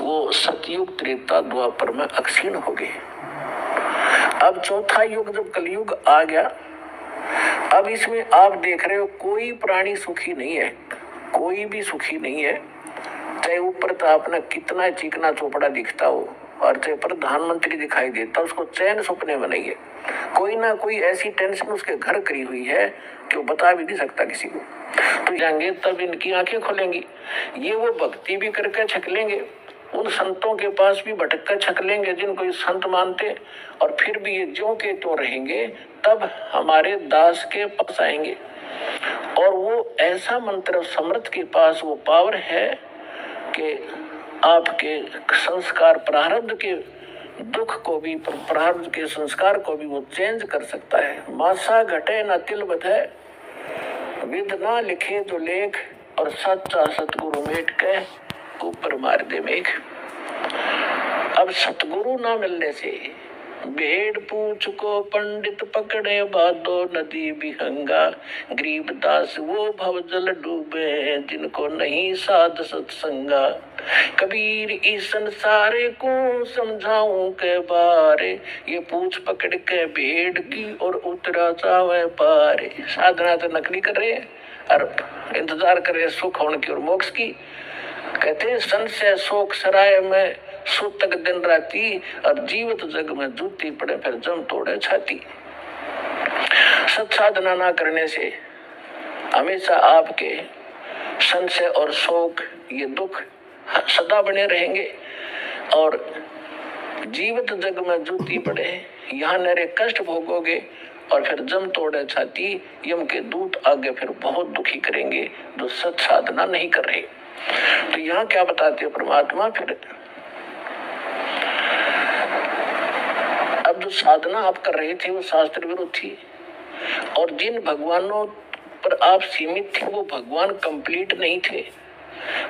वो सतयुग त्रेता द्वापर में अक्षीण हो गए। अब चौथा युग जब कलयुग आ गया, अब इसमें आप देख रहे हो कोई प्राणी सुखी नहीं है, कोई भी सुखी नहीं है। चाहे ऊपर तो अपना कितना चिकना चोपड़ा दिखता हो और चाहे प्रधानमंत्री दिखाई देता, उसको चैन सपने में नहीं है। कोई ना कोई ऐसी टेंशन उसके घर करी हुई है कि वो बता भी नहीं सकता किसी को। तो जाएंगे तब इनकी आंखें खोलेंगी। ये वो भक्ति भी करके छक लेंगे, उन संतों के पास भी भटक कर छक लेंगे जिनको ये संत मानते, और फिर भी ये ज्यों के त्यों रहेंगे। तब हमारे दास के पास आएंगे और वो ऐसा मंत्र समर्थ के पास वो पावर है कि आपके संस्कार प्रारब्ध के दुख को भी, प्रारब्ध के संस्कार को भी वो चेंज कर सकता है। मासा घटे न तिल बधे, विद ना लिखे जो लेख, और सच्चा सतगुरु मेट के ऊपर मार दे मेघ। अब सतगुरु ना मिलने से भेड़ पूछ को पंडित पकड़े बादो नदी बिहंगा, गरीबदास वो भवजल डूबे जिनको नहीं साध सत्संगा। कबीर इस संसारे को समझाऊं के बारे, ये पूछ पकड़ के भेड़ की और उतरा चावे पारे। साधना तो नकली कर रहे हैं और इंतजार कर रहे सुख होने की और मोक्ष की। कहते हैं संशय शोक सराय में सूतक दिन राती, और जीवित जग में जूती पड़े फिर जम तोड़े छाती। सत साधना ना करने से हमेशा आपके संशय और शोक, ये दुख सदा बने रहेंगे, और जीवित जग में जूती पड़े, यहाँ नरे कष्ट भोगोगे, और फिर जम तोड़े छाती, यम के दूत आगे फिर बहुत दुखी करेंगे जो सत साधना नहीं कर रहे। तो यहाँ क्या बताते हैं परमात्मा, फिर अब जो साधना आप कर रहे थे वो शास्त्र विरुद्ध थी, और जिन भगवानों पर आप सीमित थे वो भगवान कंप्लीट नहीं थे,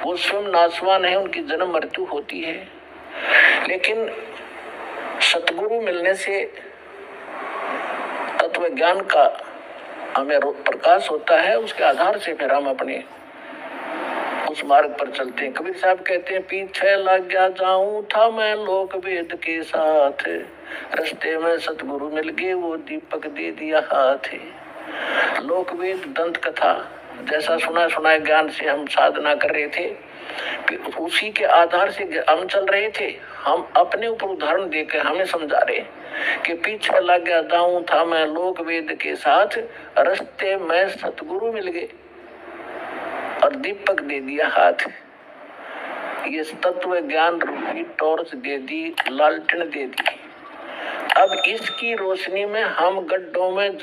वो स्वयं नाशवान है, उनकी जन्म मृत्यु होती है। लेकिन सतगुरु मिलने से तत्व ज्ञान का हमें प्रकाश होता है, उसके आधार से फिर हम अपने उस मार्ग पर चलते हैं। कबीर साहब कहते हैं, पीछे लग गया जाऊं था मैं लोक वेद के साथ, रास्ते में सतगुरु मिल गए वो दीपक दे दिया हाथ। लोक वेद दंत कथा जैसा सुना सुनाए ज्ञान से हम साधना कर रहे थे, कि उसी के आधार से हम चल रहे थे। हम अपने ऊपर उदाहरण देकर हमें समझा रहे कि पीछे लग गया जाऊं था मैं लोक वेद के साथ, रास्ते में सतगुरु मिल गए और दीपक दे दिया हाथ। ये तत्व ज्ञान रूपी टॉर्च दे दी, लालटेन दे दी। अब इसकी रोशनी में हम गड्ढों में,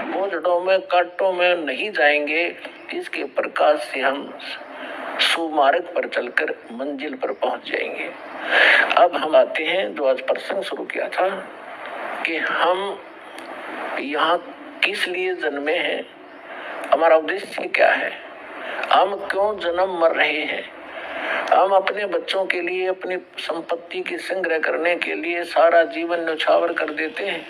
मोजड़ों में, कांटों में नहीं जाएंगे, इसके प्रकाश से हम सुमार्ग पर चलकर मंजिल पर पहुंच जाएंगे। अब हम आते हैं जो आज प्रसंग शुरू किया था कि हम यहाँ किस लिए जन्मे हैं, हमारा उद्देश्य क्या है, हम क्यों जन्म मर रहे हैं। हम अपने बच्चों के लिए, अपनी संपत्ति की संग्रह करने के लिए सारा जीवन न्यौछावर कर देते हैं,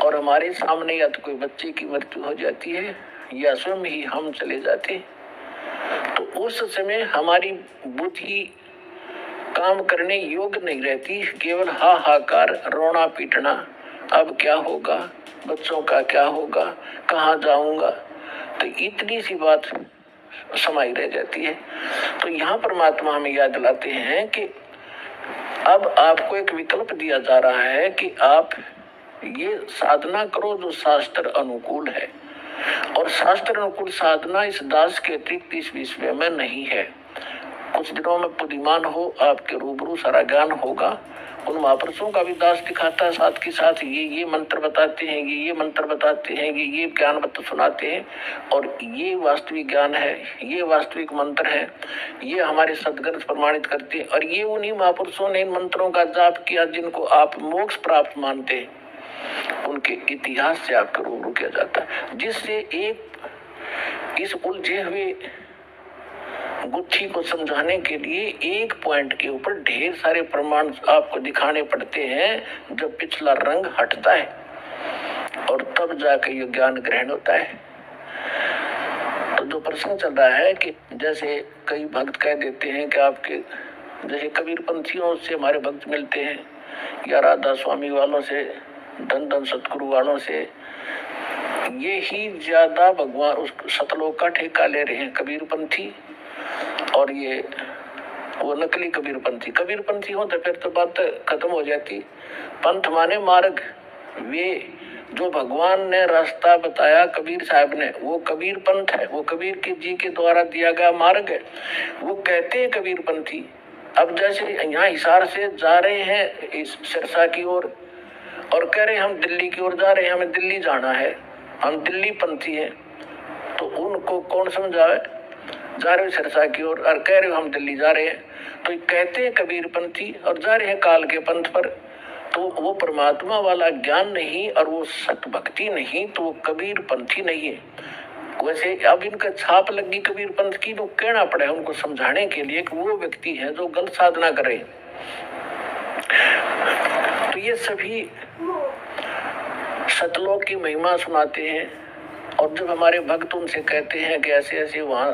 और हमारे सामने या तो कोई बच्चे की मृत्यु हो जाती है या स्वयं ही हम चले जाते हैं। तो उस समय हमारी बुद्धि काम करने योग्य नहीं रहती, केवल हाहाकार, रोना पीटना, अब क्या होगा, बच्चों का क्या होगा, कहाँ जाऊंगा, तो इतनी सी बात समाई रह जाती है। तो यहाँ परमात्मा हमें याद दिलाते हैं कि अब आपको एक विकल्प दिया जा रहा है कि आप ये साधना करो जो शास्त्र अनुकूल है, और शास्त्र अनुकूल साधना इस दास के अतिरिक्त इस विश्व में नहीं है। कुछ दिनों में बुद्धिमान हो, आपके रूबरू सारा ज्ञान होगा। उन महापुरुषों का भी दास दिखाता है, साथ के साथ ये मंत्र बताते हैं, ये मंत्र बताते हैं, ये ज्ञान बत सुनाते हैं, और ये वास्तविक ज्ञान है, ये वास्तविक मंत्र है, ये हमारे सदग्रंथ प्रमाणित करते हैं। और ये उन्हीं महापुरुषों ने इन मंत्रों का जाप किया जिनको आप मोक्ष प्राप्त मानते हैं, उनके इतिहास से आपको रूबरू किया जाता है, जिससे एक इस उलझे हुए गुत्थी को समझाने के लिए एक पॉइंट के ऊपर ढेर सारे प्रमाण आपको दिखाने पड़ते हैं। जब पिछला रंग हटता है और तब जाकर ये ज्ञान ग्रहण होता है। तो जो प्रसंग चल रहा है कि जैसे कई भक्त कह देते हैं कि आपके जैसे कबीर पंथियों से हमारे भक्त मिलते हैं या राधा स्वामी वालों से, धन धन सतगुरु वालों से, ये ही ज्यादा भगवान उस सतलोक का ठेका ले रहे हैं कबीर पंथी। और ये वो नकली कबीर पंथी, कबीर पंथी हो तो फिर तो बात खत्म हो जाती। पंथ माने मार्ग, वे जो भगवान ने रास्ता बताया कबीर साहब ने, वो कबीर पंथ है, वो कबीर के जी के द्वारा दिया गया मार्ग है, वो कहते हैं कबीर पंथी। अब जैसे यहाँ हिसार से जा रहे हैं इस सिरसा की ओर और कह रहे हैं हम दिल्ली की ओर जा रहे हैं, हमें दिल्ली जाना है, हम दिल्ली पंथी हैं, तो उनको कौन समझावे? जा रहे हो सिरसा की ओर और कह रहे हो हम दिल्ली जा रहे हैं, तो कहते हैं कबीर पंथी और जा रहे हैं काल के पंथ पर। तो वो परमात्मा वाला ज्ञान नहीं और वो सत भक्ति नहीं, तो वो कबीर पंथी नहीं है। वैसे अब इनका छाप लगी कबीर पंथ की, तो कहना पड़े उनको समझाने के लिए कि वो व्यक्ति है जो गलत साधना करे। तो ये सभी सतलोक की महिमा सुनाते हैं और जब हमारे भक्त उनसे कहते हैं कि ऐसे ऐसे वहां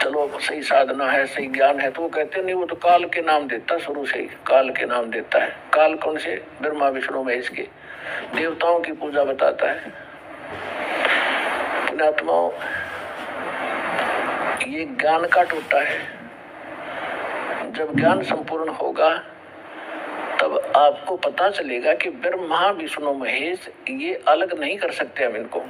चलो सही साधना है, सही ज्ञान है, तो वो कहते नहीं, वो तो काल के नाम देता, शुरू से ही काल के नाम देता है। काल कौन से? ब्रह्मा विष्णु महेश के देवताओं की पूजा बताता है। पुण्यात्माओं, ये ज्ञान का टूटा है। जब ज्ञान संपूर्ण होगा तब आपको पता चलेगा कि ब्रह्मा विष्णु महेश ये अलग नहीं कर सकते हम इनको।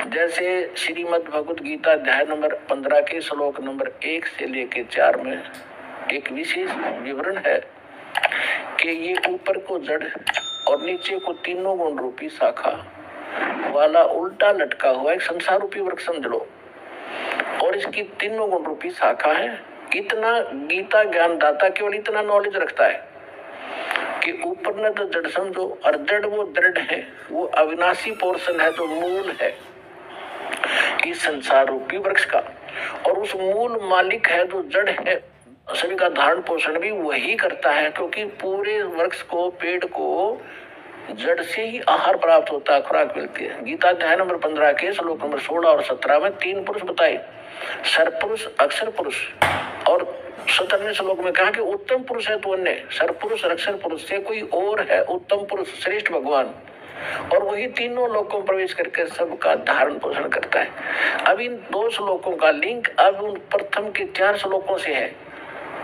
जैसे श्रीमद् भगवद गीता अध्याय नंबर 15 के श्लोक नंबर 1 से लेके 4 में एक विशेष विवरण है कि ये ऊपर को जड़ और नीचे को तीनों गुण रूपी शाखा वाला उल्टा लटका हुआ एक संसार रूपी वृक्ष समझ लो, और इसकी तीनों गुण रूपी शाखा है। इतना गीता ज्ञानदाता केवल इतना नॉलेज रखता है कि ऊपर ने तो जड़ समझो और जड़ वो दृढ़ है, वो अविनाशी पोर्शन है, जो मूल है इस संसार रूपी वृक्ष का, और उस मूल मालिक है जो जड़ है, सभी का धारण पोषण भी वही करता है, क्योंकि पूरे वृक्ष को, पेड़ को जड़ से ही आहार प्राप्त होता है, खुराक मिलती है। गीता अध्याय नंबर 15 के श्लोक नंबर 16 और 17 में 3 पुरुष बताए, सरपुरुष, अक्षर पुरुष, और 17वें श्लोक में कहा कि उत्तम पुरुष है तो अन्य, सरपुरुष अक्षर पुरुष से कोई और है उत्तम पुरुष, श्रेष्ठ भगवान, और वही तीनों लोकों में प्रवेश करके सबका धारण पोषण करता है। अब इन 2 श्लोकों का लिंक अब उन प्रथम के 4 श्लोकों से है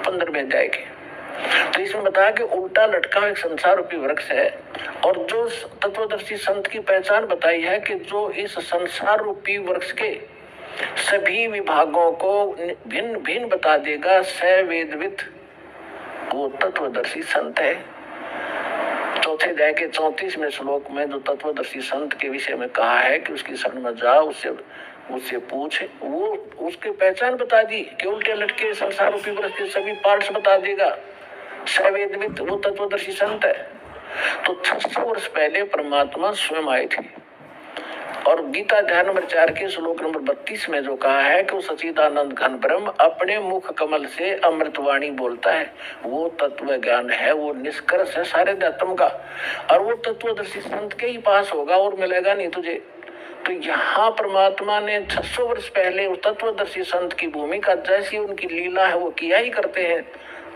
15वें अध्याय के। तो इसमें बताया कि उल्टा लटका एक संसार रूपी वृक्ष है, और जो तत्वदर्शी संत की पहचान बताई है कि जो इस संसार रूपी वृक्ष के सभी विभागों को भिन्न भिन्न बता देगा, सवेदविद, वो तत्वदर्शी संत है। चौथे अध्याय के 34वें श्लोक में जो तत्वदर्शी संत के विषय में कहा है कि उसकी शरण में जाओ, उससे पूछ, वो उसकी पहचान बता दी कि उल्टे लटके संसार रूपी वृक्ष के सभी पार्ट्स बता देगा, सवेदविद, वो तत्वदर्शी संत है। तो 600 वर्ष पहले परमात्मा स्वयं आए थे, और गीता अध्याय नंबर 4 के श्लोक नंबर 32 में जो कहा है कि वो सच्चिदानंद घन ब्रह्म अपने मुख कमल से अमृतवाणी बोलता है, वो तत्व ज्ञान है, वो निष्कर्ष है सारे अध्यात्म का, और वो तत्वदर्शी संत के ही पास होगा और मिलेगा नहीं तुझे। तो यहाँ परमात्मा ने 600 वर्ष पहले उस तत्वदर्शी संत की भूमिका, जैसी उनकी लीला है वो किया ही करते हैं।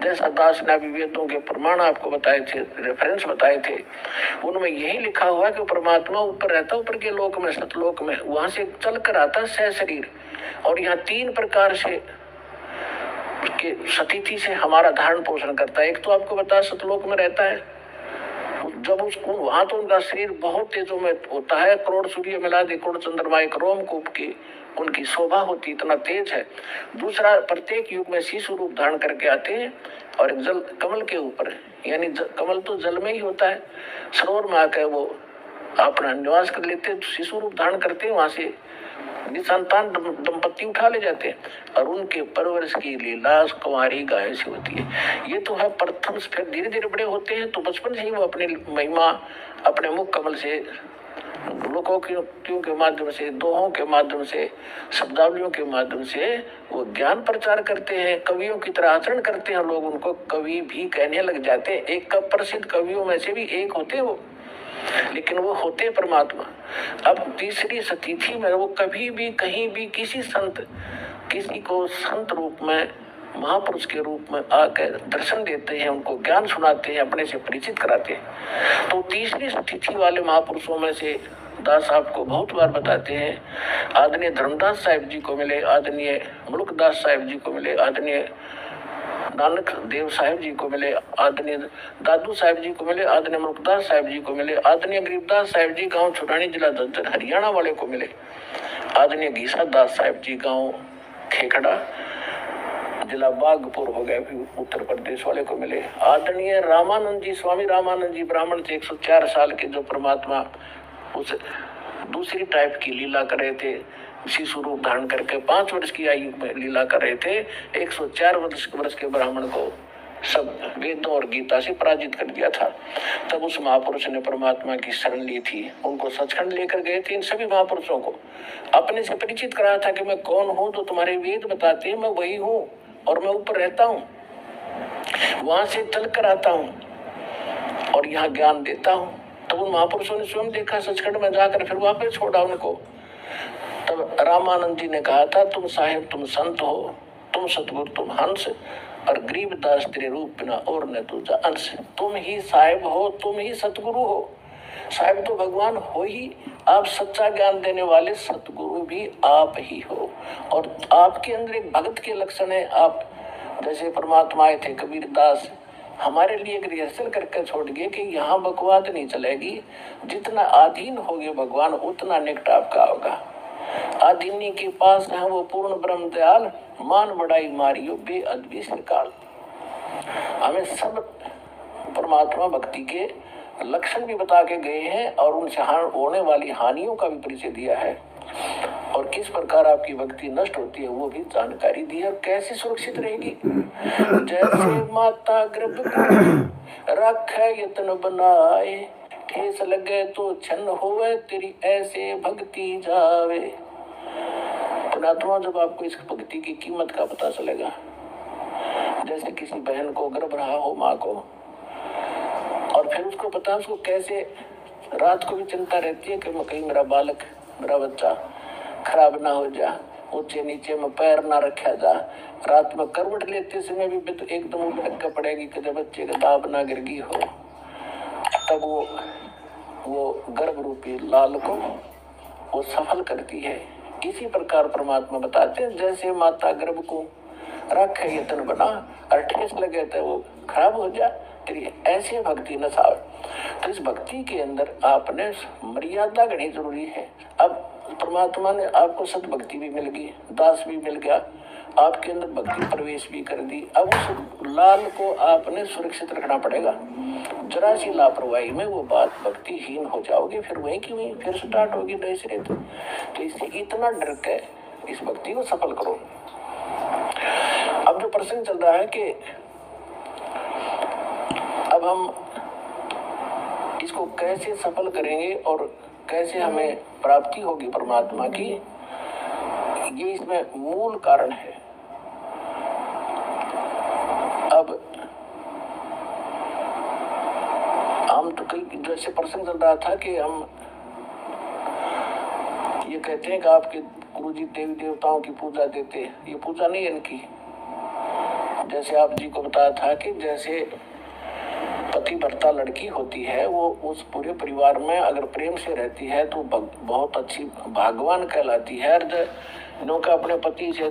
जैसा दास ने वेदों के प्रमाण आपको बताए थे, रेफरेंस बताए थे, उनमें यही लिखा हुआ कि परमात्मा ऊपर रहता, ऊपर के लोक में, सतलोक में, वहां से चल कर आता सह शरीर, और यहाँ 3 प्रकार से उसके सतिथि से हमारा धारण पोषण करता है। एक तो आपको बता सतलोक में रहता है, जब उसको वहां तो उनका शरीर बहुत तेजों में होता है, करोड़ सूर्य मिला दे, करोड़ चंद्रमा एक रोमकूप की उनकी शोभा होती, इतना तेज है। दूसरा, प्रत्येक युग में शिशु रूप धारण करके आते हैं, और एक जल कमल के ऊपर, यानी कमल तो जल में ही होता है, सरोवर में आकर वो अपना निवास कर लेते हैं, शिशु रूप धारण करते हैं, वहां से निसंतान दंपत्ति उठा ले जाते हैं, और उनके परवरिश की लीला कुंवारी गाय से होती है। ये तो है प्रथम, फिर धीरे धीरे बड़े होते हैं, तो बचपन से ही वो अपनी महिमा अपने मुख कमल से, लोकोक्तियों के माध्यम से, दोहों के माध्यम से, शब्दावलियों के माध्यम से वो ज्ञान प्रचार करते हैं, कवियों की तरह आचरण करते हैं, लोग उनको कवि भी कहने लग जाते हैं। एक प्रसिद्ध कवियों में से भी एक होते हैं वो, लेकिन वो होते परमात्मा। अब तीसरी तिथि में वो कभी भी कहीं भी किसी को संत रूप में, महापुरुष के रूप में आकर दर्शन देते हैं, उनको ज्ञान सुनाते हैं, अपने से परिचित कराते हैं। तो तीसरी तिथि वाले महापुरुषों में से दास साहब को बहुत बार बताते हैं, आदरणीय धर्मदास साहिब जी को मिले, आदरणीय मुल्कदास साहिब जी को मिले, आदरणीय नानक देव साहिब जी को मिले, आदरणीय दादू साहिब जी को मिले, आदरणीय मुल्कदास साहिब जी को मिले, आदरणीय गरीबदास साहिब जी गांव छुटानी जिला दद्दर हरियाणा वाले को मिले, आदरणीय घीसा दास साहिब जी गांव खेखड़ा जिला बागपुर हो गया उत्तर प्रदेश वाले को मिले, आदरणीय रामानंद जी, स्वामी रामानंद जी ब्राह्मण थे, 104 साल के, जो परमात्मा उस दूसरी टाइप की लीला कर रहे थे, शिशु रूप धारण करके 5 वर्ष की आयु में लीला कर रहे थे। 104 वर्ष के ब्राह्मण को सब वेदों और गीता से पराजित कर दिया था। तब उस महापुरुष ने परमात्मा की शरण ली थी, उनको सचखंड लेकर गए थे। इन सभी महापुरुषों को अपने से परिचित कराया था कि मैं कौन हूँ, तो तुम्हारे वेद बताते हैं मैं वही हूँ, और मैं ऊपर रहता हूँ, वहां से चल कर आता हूँ और यहाँ ज्ञान देता हूँ। तो उन महापुरुषों ने स्वयं देखा सचखंड में जाकर, फिर वापस छोड़ा उनको। तब रामानंद जी ने कहा था, तुम साहेब तुम संत हो, तुम सतगुरु तुम हंस, और गरीबदास तेरे रूप बिना और न तुझा अंश। तुम ही साहेब हो, तुम ही सतगुरु हो। साहेब तो भगवान हो ही, आप सच्चा ज्ञान देने वाले सतगुरु भी आप ही हो, और आपके अंदर एक भगत के लक्षण है। आप जैसे परमात्मा आए थे कबीरदास, हमारे लिए एक रिहर्सल करके छोड़ गए कि यहाँ बकवाद नहीं चलेगी, जितना अधीन होगे भगवान उतना निकट आपका होगा। अधीनी के पास है वो पूर्ण ब्रह्म दयाल, मान बढ़ाई मारियो बेअदबी सरकाल। हमें सब परमात्मा भक्ति के लक्षण भी बता के गए हैं और उनसे होने वाली हानियों का भी परिचय दिया है, और किस प्रकार आपकी भक्ति नष्ट होती है वो भी जानकारी दी है, और कैसे सुरक्षित रहेगी। जैसे माता गर्भ रखे यत्न बनाए, ठेस लगे तो छन्न होवे, तेरी ऐसे भक्ति जावे। पुणात्मा, जब आपको इस भक्ति की कीमत का पता चलेगा, जैसे किसी बहन को गर्भ रहा हो माँ को, और फिर उसको पता उसको कैसे रात को भी चिंता रहती है कि कहीं मेरा बालक, मेरा बच्चा खराब ना हो जा, ऊंचे नीचे में पैर ना रखा जा, रात में करवट लेते समय भी तो एकदम उलट के पड़ेगी कि जब बच्चे का दाब ना गिरगी हो, तब वो गर्भ रूपी लाल को वो सफल करती है। इसी प्रकार परमात्मा बताते हैं, जैसे माता गर्भ को रख यत्न बना और ठेस लगे तो वो खराब हो जा, तेरी ऐसी भक्ति न साव। तो इस भक्ति के अंदर आपने मर्यादा गढ़नी जरूरी है। अब परमात्मा ने आपको सद्भक्ति भी मिल गई, दास भी मिल गया, आपके अंदर भक्ति प्रवेश भी कर दी। अब उस लाल को आपने सुरक्षित रखना पड़ेगा। जरा सी लापरवाही में वो बात भक्तिहीन हो जाओगे, फिर वहीं की वहीं फिर स्टार्ट होगी दूसरे। तो इससे इतना डर के इस भक्ति को सफल करो। अब जो प्रश्न चल रहा है कि अब हम इसको कैसे सफल करेंगे और कैसे हमें प्राप्ति होगी परमात्मा की, ये इसमें मूल कारण है। अब हम तो कई जैसे प्रश्न चल रहा था कि हम ये कहते हैं कि आपके गुरुजी देवी देवताओं की पूजा देते, ये पूजा नहीं है इनकी। जैसे आप जी को बताया था कि जैसे पतिव्रता लड़की होती है, वो उस पूरे परिवार में अगर प्रेम से रहती है तो बहुत अच्छी भाग्यवान कहलाती है। इनका अपने पति से